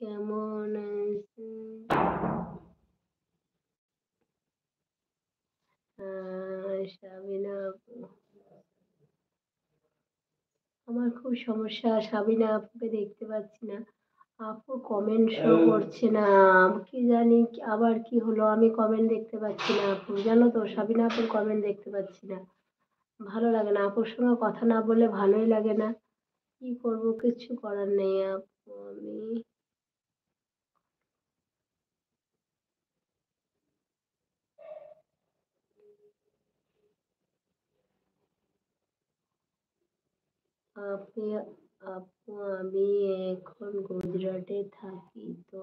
কেমন আছেন? সাবিনা আপু, আমার খুব সমস্যা। সাবিনা আপুকে দেখতে পাচ্ছি না। আপুর কমেন্ট শো করছে না। কি জানি আবার কি হলো, আমি কমেন্ট দেখতে পাচ্ছি না আপুর। জানো তো সাবিনা আপুর কমেন্ট দেখতে পাচ্ছি না। ভালো লাগে না, আপুর সঙ্গে কথা না বললে ভালোই লাগে না। কি করব, কিচ্ছু করার নেই আপু। আপনি আপু, আমি এখন গুজরাটে থাকি তো।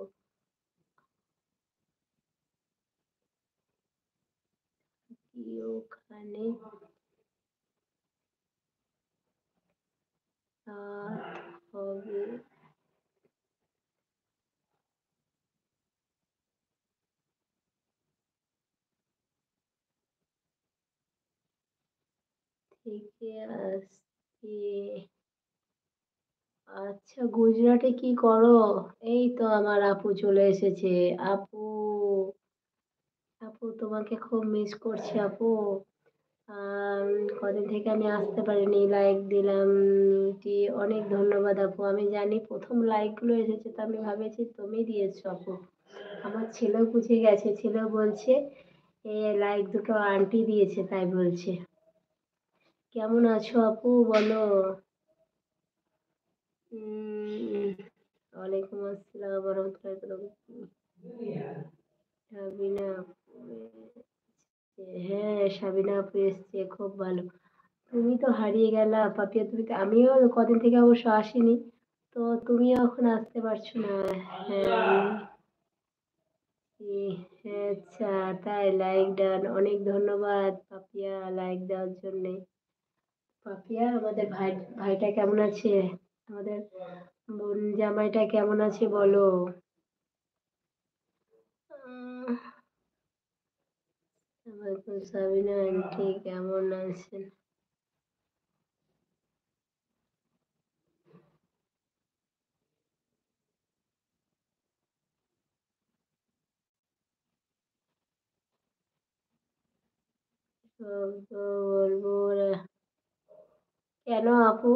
কি ওখানে রাত হবে? থেকে আসতে। আচ্ছা, গুজরাটে কি করো? এই তো আমার আপু চলে এসেছে। আপু, আপু তোমাকে খুব মিস করছি আপু। আম, কদিন থেকে আমি আসতে পারিনি, লাইক দিলাম। টি অনেক ধন্যবাদ আপু। আমি জানি প্রথম লাইকগুলো এসেছে তো আমি ভাবেছি তুমি দিয়েছো আপু। আমার ছেলেও বুঝে গেছে, ছেলেও বলছে এ লাইক দুটো আন্টি দিয়েছে তাই বলছে। কেমন আছো আপু বলো? ওয়ালাইকুম আসসালাম রহমতুল্লাহ। সাবিনা আপু এসছে। হ্যাঁ, সাবিনা আপু এসছে, খুব ভালো। তুমি তো হারিয়ে গেলা পাপিয়া। তুমি তো, আমিও কদিন থেকে অবশ্য আসিনি, তো তুমিও এখন আসতে পারছো না। হ্যাঁ, আচ্ছা, তাই লাইক ডান। অনেক ধন্যবাদ পাপিয়া লাইক দেওয়ার জন্যে। পাপিয়া, আমাদের ভাইটা কেমন আছে? আমাদের বোন জামাইটা কেমন আছে বলো? ওয়ালাইকুম সাবিনা আন্টি, কেমন আছেন? সব তো বলবো কেন আপু?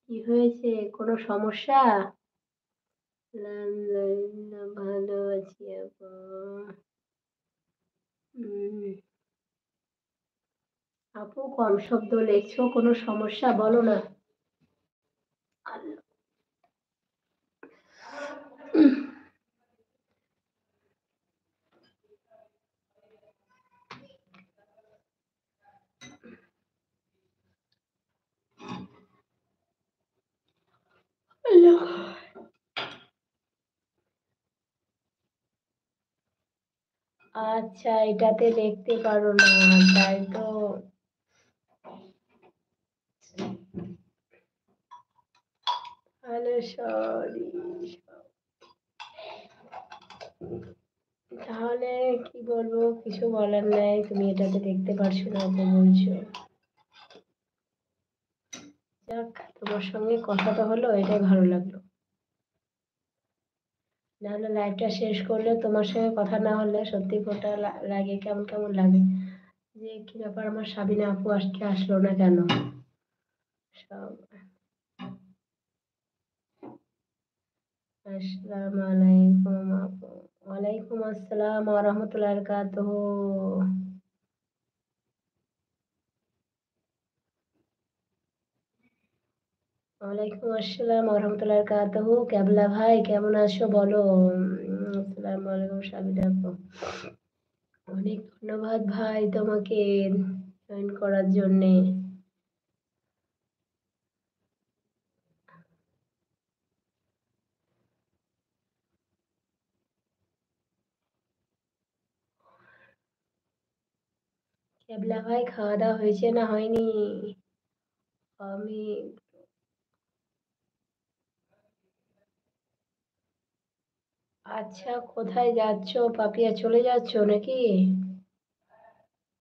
কি হয়েছে, কোনো সমস্যা? আলহামদুলিল্লাহ ভালো আছি আপু। উম, আপু কম শব্দ লেখছো, কোনো সমস্যা বলো না। আল্লাহ। আচ্ছা, এটাতে লিখতে পারো না, তাই তো। তাহলে সরি। তাহলে কি বলবো, কিছু বলার নাই। তুমি এটাতে দেখতে পারছো না আপু বলছো। যাক, তোমার সঙ্গে কথা তো হলো, এটাই ভালো লাগলো। নাহলে লাইভটা শেষ করলে তোমার সঙ্গে কথা না হলে সত্যি কোটা লাগে, কেমন কেমন লাগে। যে কি ব্যাপার, আমার সাবিনা আপু আজকে আসলো না কেন? সব। আসসালামু আলাইকুম আপু। ওয়ালাইকুম আসসালাম ওয়া রাহমাতুল্লাহি ওয়া বারাকাতুহু। ওয়ালাইকুম আসসালাম ওয়া রাহমাতুল্লাহি ওয়া বারাকাতুহু। ক্যাবলা ভাই কেমন আছো বলো? আসসালামু আলাইকুম সাবিনা আপু। অনেক ধন্যবাদ ভাই তোমাকে জয়েন করার জন্যে। ক্যাবলা ভাই, খাওয়া দাওয়া হয়েছে না হয়নি? আমি। আচ্ছা, কোথায় যাচ্ছো পাপিয়া, চলে যাচ্ছো নাকি?